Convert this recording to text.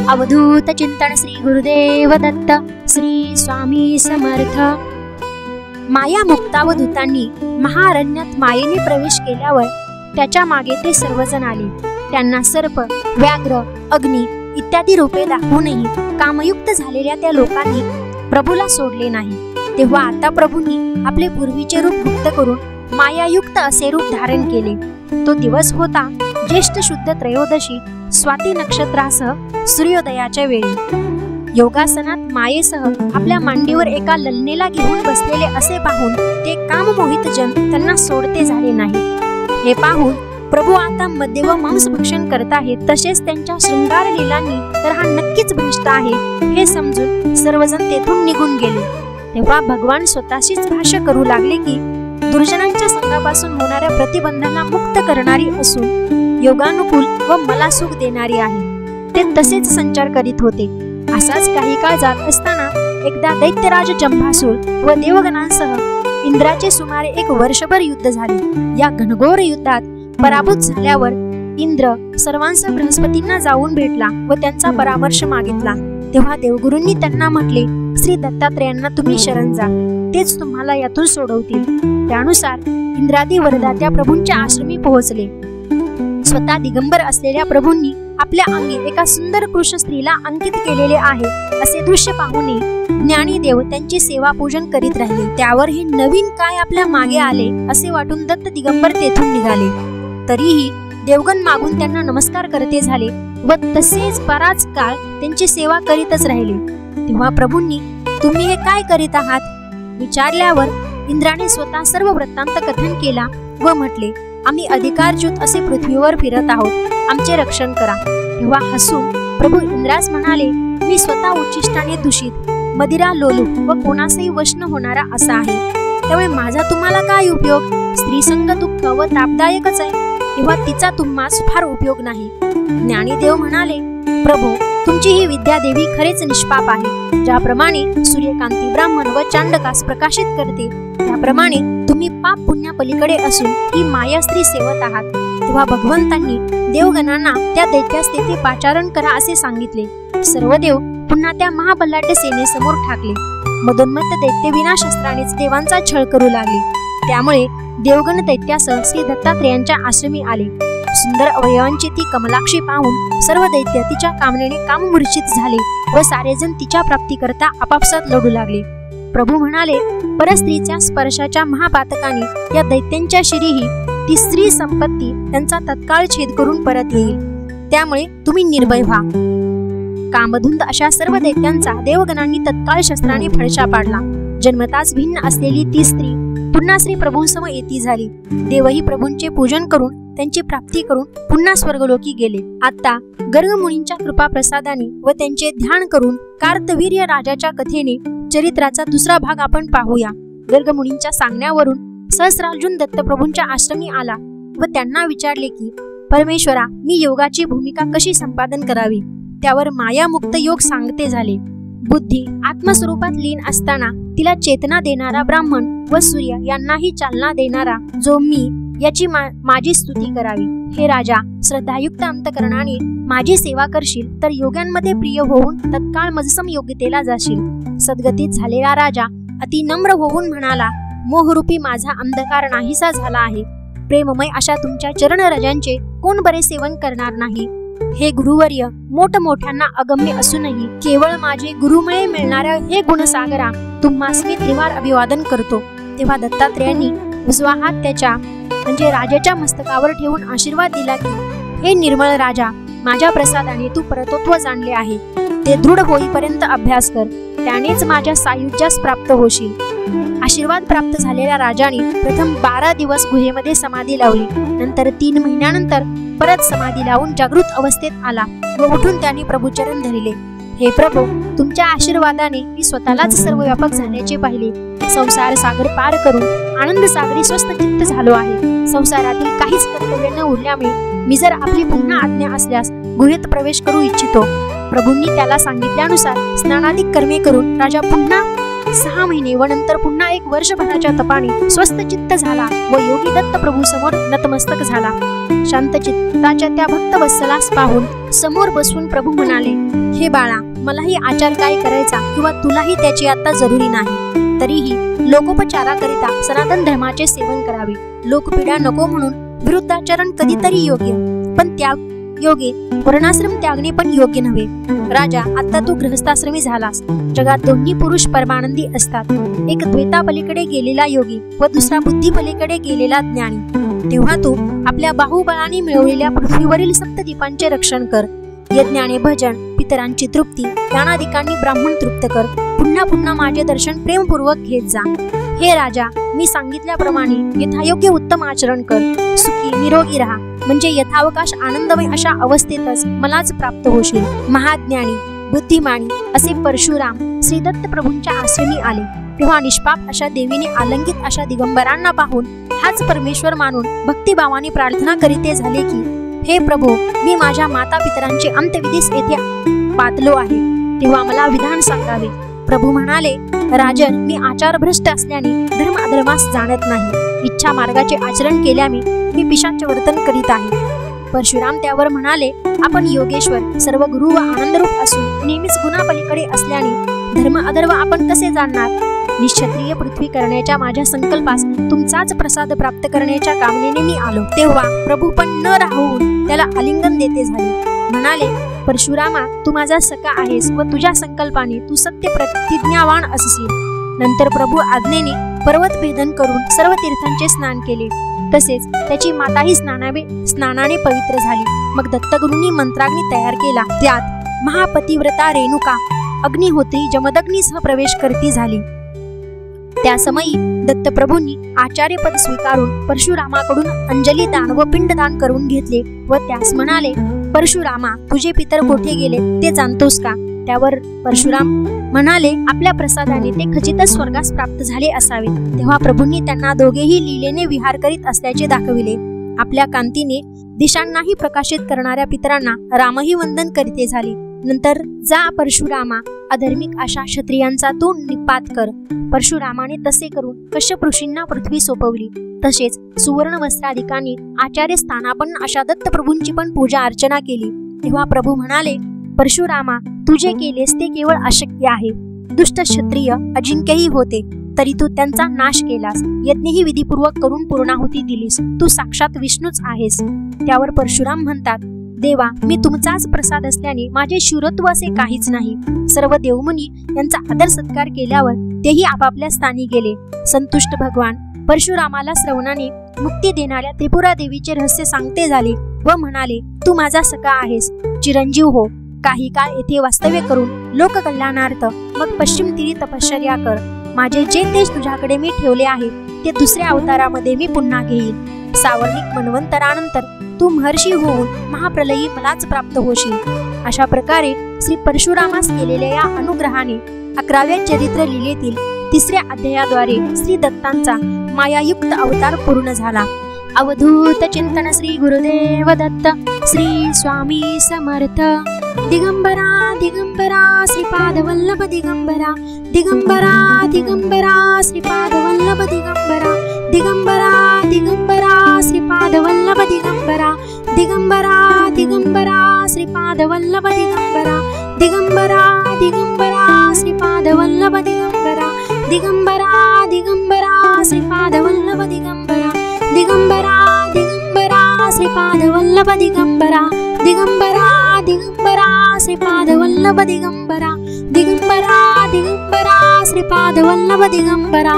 अवधूत चिंतन श्री गुरुदेव दत्त श्री स्वामी समर्थ। माया मुक्तावधूतांनी महाअरण्यात मायेने प्रवेश केल्यावर त्याच्या मागे ते सर्वजण आले। त्यांना सर्प, व्याघ्र, अग्नी इत्यादी रूपे दाखवूनही कामयुक्त झालेल्या त्या लोकांनी प्रभूला सोडले नाही। तेव्हा आता प्रभूंनी आपले पूर्वीचे रूप गुप्त करून मायायुक्त असे रूप धारण केले। तो दिवस होता ज्येष्ठ शुद्ध त्रयोदशी स्वाती नक्षत्रासह सूर्योदयाच्या वेळी। योगासनात मायेसह आपल्या मांडीवर एका ललनेला घेऊन बसलेले असे पाहून ते काममोहित जन त्यांना सोडते झाले नाही। हे पाहून प्रभू आता मद्य व मांस भक्षण करत आहेत, तसेच त्यांच्या शृंगार लीलांनी तर हा नक्कीच भ्रष्ट आहे हे समजून सर्वजण तेथून निघून गेले। तेव्हा भगवान स्वतःशीच भाष्य करू लागले की दुर्जनांच्या संघापासून होणाऱ्या प्रतिबंधांना मुक्त करणारी असून योगानुकूल व मला सुख देणारी आहे। ते तसेच संचार करीत होते। असाच काही काळ जात असताना एकदा दैत्यराज जंभासूर व देवगणांसह इंद्राचे सुमारे 1 वर्षभर युद्ध झाले। या घनघोर युद्धात पराभूत झाल्यावर इंद्र सर्वांसह बृहस्पतींना जाऊन भेटला व त्यांचा परामर्श मागितला। तेव्हा देवगुरूंनी त्यांना म्हटले, श्री दत्तात्रेयांना तुम्ही शरण जा, तेच तुम्हाला यातून सोडवतील। त्यानुसार इंद्रादी वरदात्या प्रभूंच्या आश्रमी पोहोचले। स्वतः दिगंबर असलेल्या प्रभूंनी आपल्या अंगी एका सुंदर कृष्ण स्त्रीला अंकित केलेले आहे असे दृश्य पाहून ज्ञानी देव त्यांची सेवा पूजन करीत राहिले। त्यावर हे नवीन काय आपल्या मागे आले असे वाटून दत्त दिगंबर तेथून निघाले। तरीही देवगण मागून त्यांना नमस्कार करते झाले व तसेच बराच काळ त्यांची सेवा करीतच राहिले। तेव्हा प्रभूंनी तुम्ही हे काय करीत आहात विचारल्यावर इंद्राने स्वतः सर्व वृत्तांत कथन केला व म्हटले, आम्ही अधिकारच्युत असे पृथ्वीवर फिरत आहोत, आमचे रक्षण करा। तेव्हा हसून प्रभू इंद्रास म्हणाले, मी स्वतः उच्चिष्टाने दूषित, मदिरा लोलुप व कोणासही वश न होणारा असा आहे, त्यामुळे माझा तुम्हाला काय उपयोग? स्त्रीसंग दुःख व तापदायकच आहे, तेव्हा तिचा तुम्हास फार उपयोग नाही। ज्ञानीदेव म्हणाले, प्रभू तुमची ही विद्या देवी खरेच निष्पाप आहे। ज्याप्रमाणे सूर्यकांती ब्राह्मण व चांडकास प्रकाशित करते, त्याप्रमाणे तुम्ही पाप पुण्या पलीकडे असून ही माया स्त्री सेवत आहात। तेव्हा भगवंतांनी देवगणांना त्या दैत्यास तेथे पाचारण करा असे सांगितले। सर्व देव पुन्हा त्या महाबलाढ्य सेनेसमोर ठाकले। मदोन्मत्त दैत्य विना शस्त्रानेच देवांचा छळ करू लागले। त्यामुळे देवगण दैत्यासह श्री दत्तात्रेयांच्या आश्रमी आले। सुंदर अवयवांची ती कमलाक्षी पाहून सर्व दैत्य तिच्या कामनेने काममूर्छित झाले व सारेजण तिच्या प्राप्तीकरता आपापसात लढू लागले। प्रभू म्हणाले, परस्त्रीच्या स्पर्शाच्या महापातकाने या दैत्यांच्या शिरीही ती स्त्री संपत्ती त्यांचा तत्काळ छेद करून परत येईल, त्यामुळे तुम्ही निर्भय व्हा। कामधुंद अशा सर्व दैत्यांचा देवगणांनी तत्काळ शस्त्राने फडशा पाडला। जन्मताच भिन्न असलेली ती स्त्री पुन्हा श्री प्रभूंसमोर येती झाली। देवही प्रभूंचे पूजन करून त्यांची प्राप्ती करून पुन्हा स्वर्गलोकी गेले। आता गर्ग मुनींच्या कृपा प्रसादाने व त्यांचे ध्यान करून कार्तवीर्य राजाच्या कथेने चरित्राचा दुसरा भाग आपण पाहूया। गर्ग मुनींच्या सांगण्यावरून सहस्रार्जुन दत्तप्रभूंच्या आश्रमी आला व त्यांना विचारले की, परमेश्वरा मी योगाची भूमिका कशी संपादन करावी? त्यावर मायामुक्त योग सांगते झाले। बुद्धी आत्मस्वरूपात लीन असताना तिला चेतना देणारा ब्राह्मण व सूर्य यांनाही चालना देणारा जो मी याची माझी स्तुती करावी। हे राजा, श्रद्धायुक्त अंतकरणाने माझी सेवा करशील तर योग्यांमध्ये प्रिय होऊन तत्काळ मजसम योग्यतेला जाशील। सद्गतीत झालेला राजा अति नम्र होऊन म्हणाला, मोहरूपी माझा अंधकार नाहीसा झाला आहे। प्रेममय अशा तुमच्या चरणरजांचे कोण बरे सेवन करणार नाही? हे गुरुवर्य, मोठमोठ्यांना अगम्य असूनही केवळ माझे गुरुमुळे मिळणाऱ्या हे गुणसागरा तुम्हास मी त्रिवार अभिवादन करतो। तेव्हा दत्तात्रेयांनी उजवा हात त्याच्या म्हणजे राजाच्या मस्तकावर ठेवून आशीर्वाद दिला की, हे निर्मळ राजा, माझ्या प्रसादाने तू परतत्व जाणले आहे, ते दृढ होईपर्यंत अभ्यास कर, त्यानेच माझ्या सायुज्यास प्राप्त होशील। आशीर्वाद प्राप्त झालेल्या राजाने प्रथम 12 दिवस गुहेमध्ये समाधी लावली। नंतर 3 महिन्यानंतर परत समाधी लावून जागृत अवस्थेत आला व उठून त्याने प्रभुचरण धरले। हे प्रभू, तुमच्या आशीर्वादाने मी स्वतःलाच सर्व व्यापक झाल्याचे पाहिले। संसार सागर पार करून आनंद सागरी स्वस्थ चित्त झालो आहे। संसारातील काहीच कर्तव्य न उरल्यामुळे मी जर आपली पुन्हा आज्ञा असल्यास गुहेत प्रवेश करू इच्छितो। प्रभूंनी त्याला सांगितल्यानुसार स्नानादिक कर्मे करून राजा पुन्हा 6 महिने व नंतर पुन्हा 1 वर्षभराच्या तपाने स्वस्थ चित्त झाला व योगी दत्त प्रभू समोर नतमस्तक झाला। शांत चित्ताच्या त्या भक्त वत्सलास पाहून समोर बसवून प्रभू म्हणाले, हे बाळा, मलाही आचार काय करायचा किंवा तुलाही त्याची आता जरुरी नाही. तरीही लोकोपचाराकरिता सनातन धर्माचे सेवन करावे. लोकपीडा नको म्हणून विरुद्धाचरण कधीतरी योग्य, पण त्याग योगे वर्णाश्रम त्यागणे पण योग्य नव्हे. राजा, आता तू गृहस्थाश्रमी झालास. जगात दोन्ही पुरुष परमानंदी असतात. एक द्वैतापलीकडे गेलेला योगी व दुसरा बुद्धीपलीकडे गेलेला ज्ञानी. तेव्हा तू आपल्या बाहुबळाने मिळवलेल्या पृथ्वीवरील सप्तदीपांचे रक्षण कर. यज्ञाने भजन, पितरांची तृप्ती, दानादिकांनी ब्राह्मण तृप्त कर. पुन्हा पुन्हा माझे दर्शन प्रेमपूर्वक घेत जा. हे राजा, मी सांगितल्याप्रमाणे यथायोग्य उत्तम आचरण कर. सुखी निरोगी राहा, म्हणजे यथावकाश आनंदमय अशा अवस्थेतच मलाच प्राप्त होशील. महाज्ञानी बुद्धिमानी असे परशुराम श्री दत्त प्रभूंच्या आश्रमी आले. तेव्हा निष्पाप अशा देवीने आलंकित अशा दिगंबरांना पाहून हाच परमेश्वर मानून भक्तिभावाने प्रार्थना करीते झाले की, हे प्रभो, मी माझ्या माता पितरांचे अंत्यविधीस येथे पातलो आहे, तेव्हा मला विधान सांगावे. प्रभू म्हणाले, राजन, मी आचारभ्रष्ट असल्याने धर्म अधर्मास जाणत नाही. इच्छा मार्गाचे आचरण केल्याने मी पिशाच वर्तन करीत आहे. परशुराम त्यावर म्हणाले, आपण योगेश्वर सर्व गुरु व आनंदरूप असून नेहमीच गुणापलीकडे असल्याने धर्म अधर्म आपण कसे जाणणार? निश्क्षत्रिय पृथ्वी करण्याच्या माझ्या संकल्पास तुमचाच प्रसाद प्राप्त करण्याच्या कामनेने मी आलो. तेव्हा प्रभू पण न राहून त्याला आलिंगन देते झाले. म्हणाले, परशुरामा, तू माझा सखा आहेस व तुझ्या संकल्पाने तू सत्य प्रतिज्ञावान असशील. नंतर प्रभू आज्ञेने पर्वत भेदन करून सर्व तीर्थांचे स्नान केले. तसेच त्याची माताही स्नानाने पवित्र झाली. मग दत्तगुरूंनी मंत्राग्नी तयार केला. त्यात महापतिव्रता रेणुका अग्निहोत्री जमदग्नीसह प्रवेश करती झाली. त्या समयी दत्तप्रभूंनी आचार्यपद स्वीकारून परशुरामाकडून अंजली दान व पिंडदान करून घेतले व त्यास म्हणाले, परशुरामा, तुझे पितर कोठे गेले ते जाणतोस का? त्यावर परशुराम म्हणाले, आपल्या प्रसादाने ते खचितच स्वर्गास प्राप्त झाले असावे. तेव्हा प्रभूंनी त्यांना दोघेही लीलेने विहार करीत असल्याचे दाखविले. आपल्या कांतीने दिशांनाही प्रकाशित करणाऱ्या पितरांना रामही वंदन करीते झाले. नंतर, जा परशुरामा, अधर्मिक अशा क्षत्रियांचा तू निपात कर. परशुरामाने तसे करून कश्यप ऋषींना पृथ्वी सोपवली. तसेच सुवर्ण वस्त्राधिकांनी आचार्य स्थानापन्न अशा दत्तप्रभूंची पण पूजा अर्चना केली. तेव्हा प्रभू म्हणाले, परशुरामा, तू जे केलेस ते केवळ अशक्य आहे. दुष्ट क्षत्रिय अजिंक्यही होते, तरी तू त्यांचा नाश केलास. यज्ञही विधीपूर्वक करून पूर्णाहुती दिलीस. तू साक्षात विष्णूच आहेस. त्यावर परशुराम म्हणतात, देवा, मी तुमचाच प्रसाद असल्याने माझे शूरत्व असे काहीच नाही. सर्व देवमुनी यांचा आदर सत्कार केल्यावर तेही आपापल्या स्थानी गेले. संतुष्ट भगवान परशुरामाला श्रवणाने मुक्ती देणाऱ्या त्रिपुरा देवीचे रहस्य सांगते झाले व म्हणाले, तू माझा सखा आहेस, चिरंजीव हो. काही काळ येथे वास्तव्य करून लोककल्याणार्थ मग पश्चिम तीरी तपश्चर्या कर. माझे जे तेज तुझ्याकडे मी ठेवले आहे ते दुसऱ्या अवतारामध्ये मी पुन्हा घेईन. सावर्णिक मन्वंतरानंतर तू महर्षी होऊन महाप्रलयी मलाच प्राप्त होशील. अशा प्रकारे श्री परशुरामास केलेल्या या अनुग्रहाने 11व्या चरित्र लीलेतील 3ऱ्या अध्यायाद्वारे श्री दत्तांचा मायायुक्त अवतार पूर्ण झाला. अवधूत चिंतन श्री गुरुदेव दत्त श्री स्वामी समर्थ. दिगंबरा दिगंबरा श्रीपाद वल्लभ दिगंबरा. दिगंबरा दिगंबरा श्रीपाद वल्लभ दिगंबरा. दिगंबरा दिगंबरा श्रीपाद वल्लभ दिगंबरा. दिगंबरा दिगंबरा श्रीपाद वल्लभ दिगंबरा. दिगंबरा दिगंबरा श्रीपाद वल्लभ दिगंबरा. दिगंबरा दिगंबरा श्रीपाद वल्लभ दिगंबरा. दिगंबरा दिगंबरा श्रीपाद वल्लभ दिगंबरा. दिगंबरा दिगंबरा श्रीपाद वल्लभ दिगंबरा. दिगंबरा दिगंबरा श्रीपाद वल्लभ दिगंबरा.